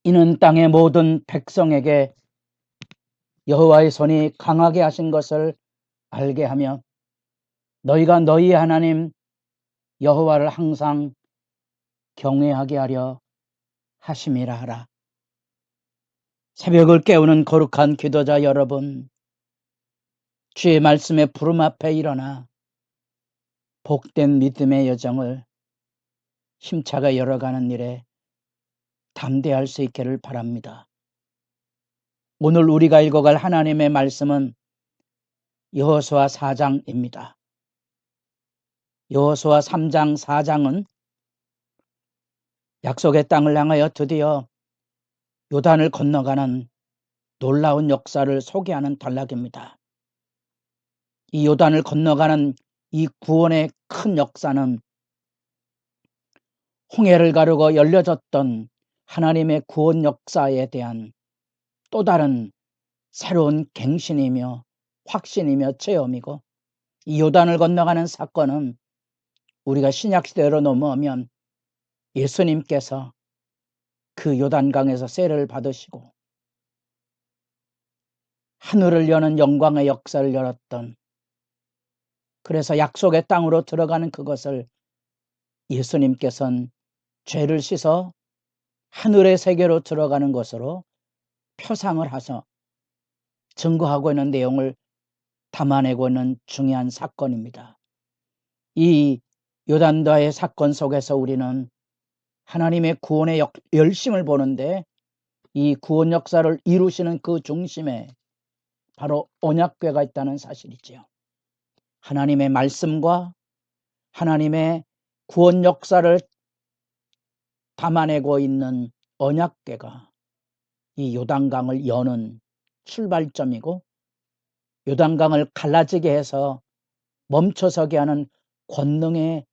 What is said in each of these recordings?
이는 땅의 모든 백성에게 여호와의 손이 강하게 하신 것을 알게 하며 너희가 너희 하나님 여호와를 항상 경외하게 하려 하심이라 하라. 새벽을 깨우는 거룩한 기도자 여러분, 주의 말씀의 부름 앞에 일어나 복된 믿음의 여정을 힘차게 열어가는 일에 담대할 수 있기를 바랍니다. 오늘 우리가 읽어갈 하나님의 말씀은 여호수아 4장입니다. 여호수아 3장 4장은 약속의 땅을 향하여 드디어 요단을 건너가는 놀라운 역사를 소개하는 단락입니다. 이 요단을 건너가는 이 구원의 큰 역사는 홍해를 가르고 열려졌던 하나님의 구원 역사에 대한 또 다른 새로운 갱신이며 확신이며 체험이고, 이 요단을 건너가는 사건은 우리가 신약시대로 넘어오면 예수님께서 그 요단강에서 세례를 받으시고 하늘을 여는 영광의 역사를 열었던, 그래서 약속의 땅으로 들어가는 그것을 예수님께서는 죄를 씻어 하늘의 세계로 들어가는 것으로 표상을 하셔 증거하고 있는 내용을 담아내고 있는 중요한 사건입니다. 이 요단다의 사건 속에서 우리는 하나님의 구원의 열심을 보는데, 이 구원 역사를 이루시는 그 중심에 바로 언약궤가 있다는 사실이지요. 하나님의 말씀과 하나님의 구원 역사를 담아내고 있는 언약궤가 이 요단강을 여는 출발점이고, 요단강을 갈라지게 해서 멈춰서게 하는 권능의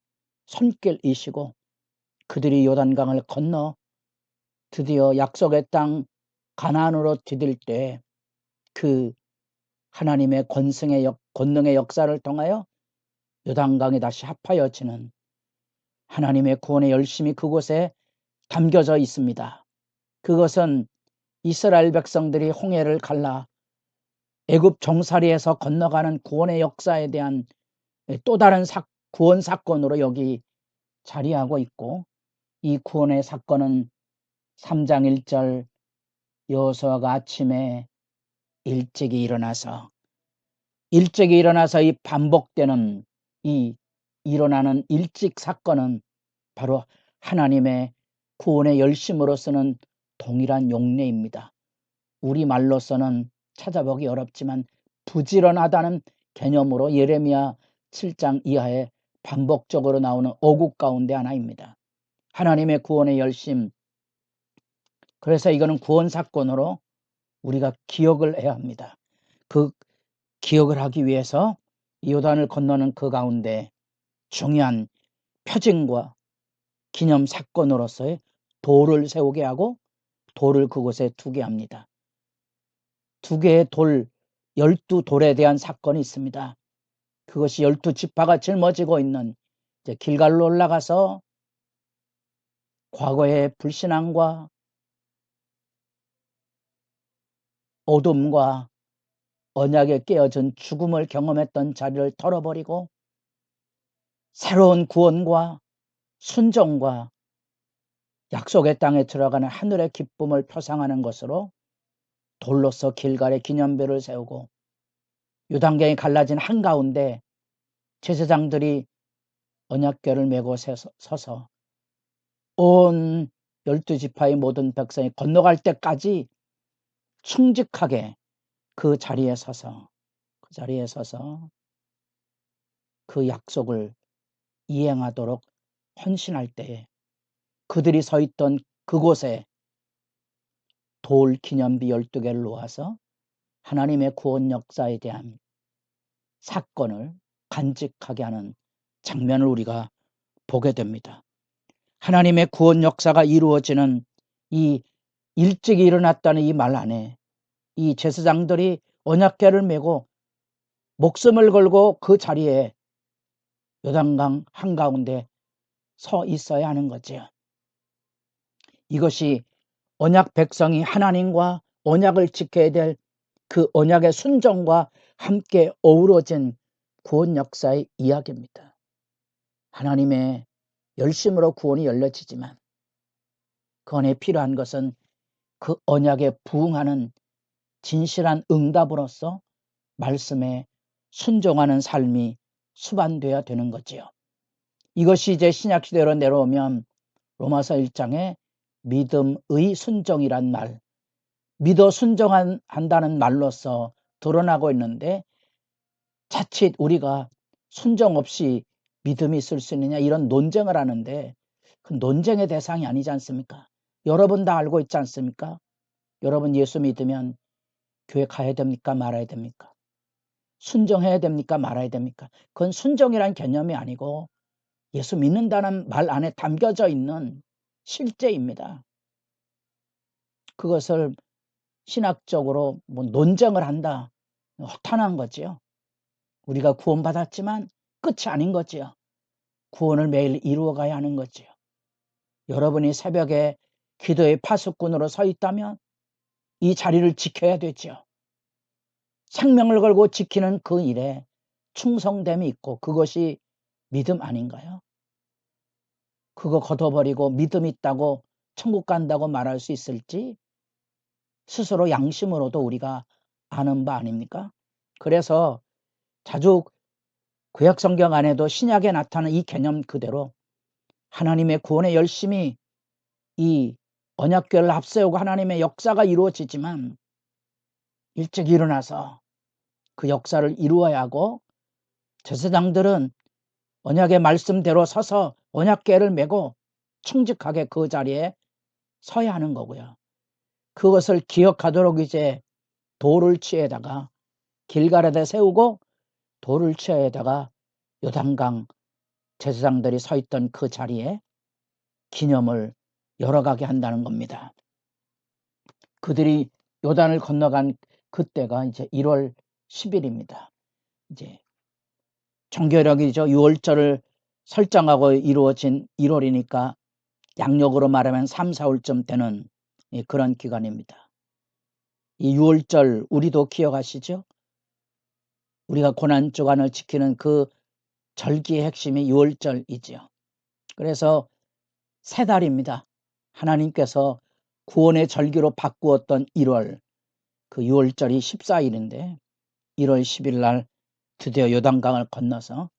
손길이시고, 그들이 요단강을 건너 드디어 약속의 땅 가나안으로 디딜 때 그 하나님의 권능의 역사를 통하여 요단강이 다시 합하여지는 하나님의 구원의 열심이 그곳에 담겨져 있습니다. 그것은 이스라엘 백성들이 홍해를 갈라 애굽 종살이에서 건너가는 구원의 역사에 대한 또 다른 구원 사건으로 여기 자리하고 있고, 이 구원의 사건은 3장 1절 여호수아가 아침에 일찍이 일어나서 이 반복되는 이 일어나는 일찍 사건은 바로 하나님의 구원의 열심으로 쓰는 동일한 용례입니다. 우리말로서는 찾아보기 어렵지만 부지런하다는 개념으로 예레미야 7장 이하에 반복적으로 나오는 어국 가운데 하나입니다. 하나님의 구원의 열심, 그래서 이거는 구원 사건으로 우리가 기억을 해야 합니다. 그 기억을 하기 위해서 요단을 건너는 그 가운데 중요한 표징과 기념 사건으로서의 돌을 세우게 하고 돌을 그곳에 두게 합니다. 두 개의 돌, 12돌에 대한 사건이 있습니다. 그것이 12지파가 짊어지고 있는 길갈로 올라가서 과거의 불신앙과 어둠과 언약에 깨어진 죽음을 경험했던 자리를 털어버리고 새로운 구원과 순종과 약속의 땅에 들어가는 하늘의 기쁨을 표상하는 것으로 돌로서 길갈의 기념비를 세우고, 요단강이 갈라진 한가운데 제사장들이 언약궤를 메고 서서 온 12지파의 모든 백성이 건너갈 때까지 충직하게 그 자리에 서서 그 약속을 이행하도록 헌신할 때에 그들이 서 있던 그곳에 돌 기념비 12개를 놓아서 하나님의 구원 역사에 대한 사건을 간직하게 하는 장면을 우리가 보게 됩니다. 하나님의 구원 역사가 이루어지는 이 일찍 일어났다는 이 말 안에 이 제사장들이 언약궤를 메고 목숨을 걸고 그 자리에 요단강 한가운데 서 있어야 하는 거죠. 이것이 언약 백성이 하나님과 언약을 지켜야 될 그 언약의 순종과 함께 어우러진 구원 역사의 이야기입니다. 하나님의 열심으로 구원이 열려지지만 그 안에 필요한 것은 그 언약에 부응하는 진실한 응답으로서 말씀에 순종하는 삶이 수반되어야 되는 거지요. 이것이 이제 신약시대로 내려오면 로마서 1장에 믿음의 순종이란 말, 믿어 순종한다는 말로서 드러나고 있는데 자칫 우리가 순종 없이 믿음이 있을 수 있느냐 이런 논쟁을 하는데 그 논쟁의 대상이 아니지 않습니까? 여러분 다 알고 있지 않습니까? 여러분 예수 믿으면 교회 가야 됩니까? 말아야 됩니까? 순종해야 됩니까? 말아야 됩니까? 그건 순종이란 개념이 아니고 예수 믿는다는 말 안에 담겨져 있는 실제입니다. 그것을 신학적으로 논쟁을 한다. 허탄한 거지요. 우리가 구원받았지만 끝이 아닌 거지요. 구원을 매일 이루어가야 하는 거지요. 여러분이 새벽에 기도의 파수꾼으로 서 있다면 이 자리를 지켜야 되지요. 생명을 걸고 지키는 그 일에 충성됨이 있고 그것이 믿음 아닌가요? 그거 걷어버리고 믿음 있다고 천국 간다고 말할 수 있을지 스스로 양심으로도 우리가 아는 바 아닙니까? 그래서 자주 구약 성경 안에도 신약에 나타나는 이 개념 그대로 하나님의 구원의 열심이 이 언약궤를 앞세우고 하나님의 역사가 이루어지지만 일찍 일어나서 그 역사를 이루어야 하고 제사장들은 언약의 말씀대로 서서 언약궤를 메고 충직하게 그 자리에 서야 하는 거고요. 그것을 기억하도록 이제 돌을 취에다가 길가에다 세우고 돌을 취에다가 요단강 제사장들이 서 있던 그 자리에 기념을 열어가게 한다는 겁니다. 그들이 요단을 건너간 그때가 이제 1월 10일입니다. 이제 종교력이죠. 6월절을 설정하고 이루어진 1월이니까 양력으로 말하면 3, 4월쯤 되는 그런 기간입니다. 이 6월절 우리도 기억하시죠? 우리가 고난주간을 지키는 그 절기의 핵심이 6월절이지요. 그래서 세 달입니다. 하나님께서 구원의 절기로 바꾸었던 1월, 그 6월절이 14일인데 1월 10일 날 드디어 요단강을 건너서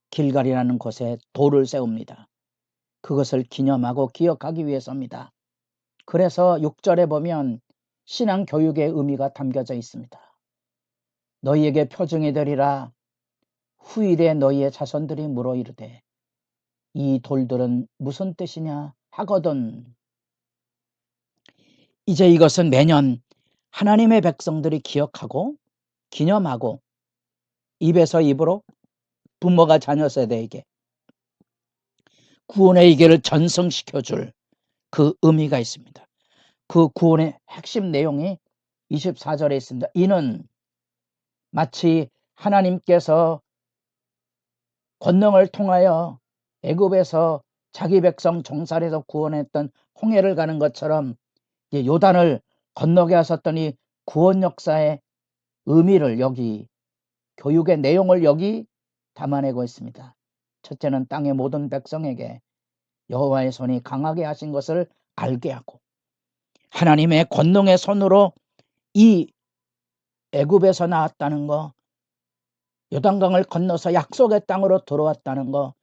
길갈이라는 곳에 돌을 세웁니다. 그것을 기념하고 기억하기 위해서입니다. 그래서 6절에 보면 신앙 교육의 의미가 담겨져 있습니다. 너희에게 표징이 되리라. 후일에 너희의 자손들이 물어 이르되 이 돌들은 무슨 뜻이냐 하거든. 이제 이것은 매년 하나님의 백성들이 기억하고 기념하고 입에서 입으로 부모가 자녀 세대에게 구원의 이계를 전승시켜줄 그 의미가 있습니다. 그 구원의 핵심 내용이 24절에 있습니다. 이는 마치 하나님께서 권능을 통하여 애굽에서 자기 백성 종살에서 구원했던 홍해를 가는 것처럼 요단을 건너게 하셨더니 구원 역사의 의미를 여기 교육의 내용을 여기 담아내고 있습니다. 첫째는 땅의 모든 백성에게 여호와의 손이 강하게 하신 것을 알게 하고 하나님의 권능의 손으로 이 애굽에서 나왔다는 거, 요단강을 건너서 약속의 땅으로 들어왔다는 거,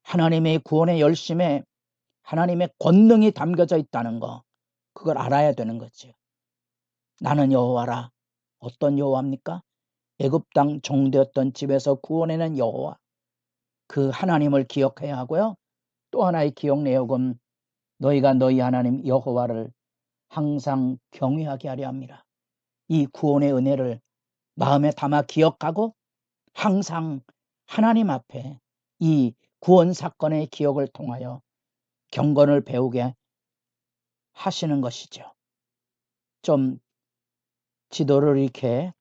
하나님의 구원의 열심에 하나님의 권능이 담겨져 있다는 거, 그걸 알아야 되는 거죠. 나는 여호와라. 어떤 여호와입니까? 애굽 땅 종되었던 집에서 구원해낸 여호와, 그 하나님을 기억해야 하고요. 또 하나의 기억 내역은 너희가 너희 하나님 여호와를 항상 경외하게 하려 합니다. 이 구원의 은혜를 마음에 담아 기억하고 항상 하나님 앞에 이 구원 사건의 기억을 통하여 경건을 배우게 하시는 것이죠. 좀 지도를 이렇게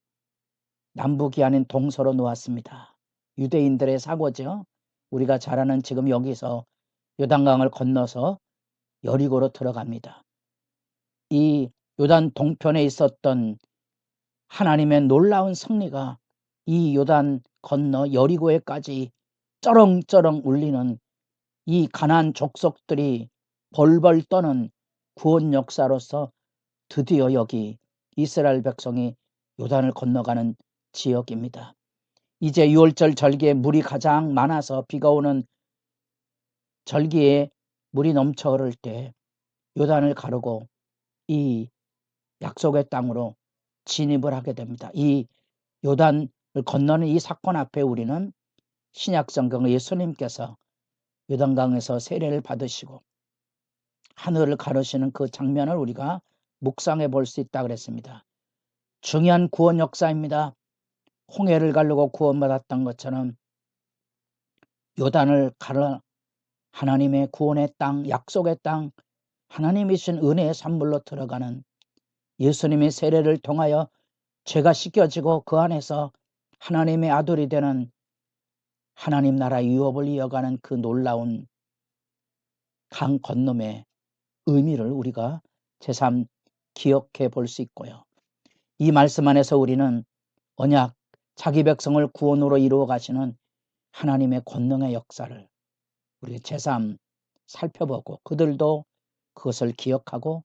남북이 아닌 동서로 놓았습니다. 유대인들의 사고죠. 우리가 잘 아는 지금 여기서 요단강을 건너서 여리고로 들어갑니다. 이 요단 동편에 있었던 하나님의 놀라운 승리가 이 요단 건너 여리고에까지 쩌렁쩌렁 울리는 이 가나안 족속들이 벌벌 떠는 구원 역사로서 드디어 여기 이스라엘 백성이 요단을 건너가는 지역입니다. 이제 6월절 절기에 물이 가장 많아서 비가 오는 절기에 물이 넘쳐 흐를 때 요단을 가르고 이 약속의 땅으로 진입을 하게 됩니다. 이 요단을 건너는 이 사건 앞에 우리는 신약성경의 예수님께서 요단강에서 세례를 받으시고 하늘을 가르시는 그 장면을 우리가 묵상해 볼 수 있다 그랬습니다. 중요한 구원 역사입니다. 홍해를 가르고 구원받았던 것처럼 요단을 가르 하나님의 구원의 땅, 약속의 땅, 하나님이 주신 은혜의 산물로 들어가는 예수님의 세례를 통하여 죄가 씻겨지고 그 안에서 하나님의 아들이 되는 하나님 나라 유업을 이어가는 그 놀라운 강 건너의 의미를 우리가 새삼 기억해 볼 수 있고요. 이 말씀 안에서 우리는 언약, 자기 백성을 구원으로 이루어 가시는 하나님의 권능의 역사를 우리 새삼 살펴보고 그들도 그것을 기억하고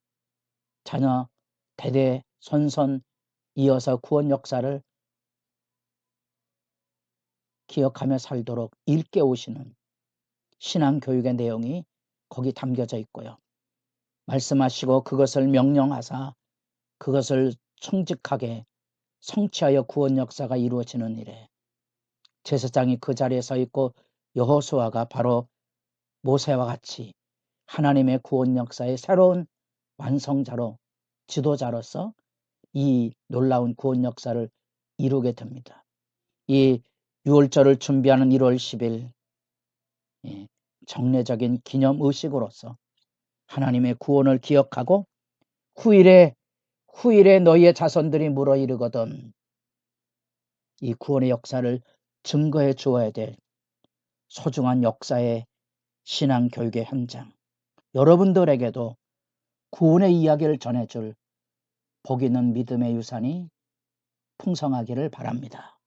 자녀 대대손손 이어서 구원 역사를 기억하며 살도록 일깨우시는 신앙교육의 내용이 거기 담겨져 있고요. 말씀하시고 그것을 명령하사 그것을 충직하게 성취하여 구원 역사가 이루어지는 일에 제사장이 그 자리에 서 있고 여호수아가 바로 모세와 같이 하나님의 구원 역사의 새로운 완성자로 지도자로서 이 놀라운 구원 역사를 이루게 됩니다. 이 6월절을 준비하는 1월 10일 정례적인 기념의식으로서 하나님의 구원을 기억하고 후일에 너희의 자손들이 물어 이르거든 이 구원의 역사를 증거해 주어야 될 소중한 역사의 신앙교육의 현장, 여러분들에게도 구원의 이야기를 전해줄 복 있는 믿음의 유산이 풍성하기를 바랍니다.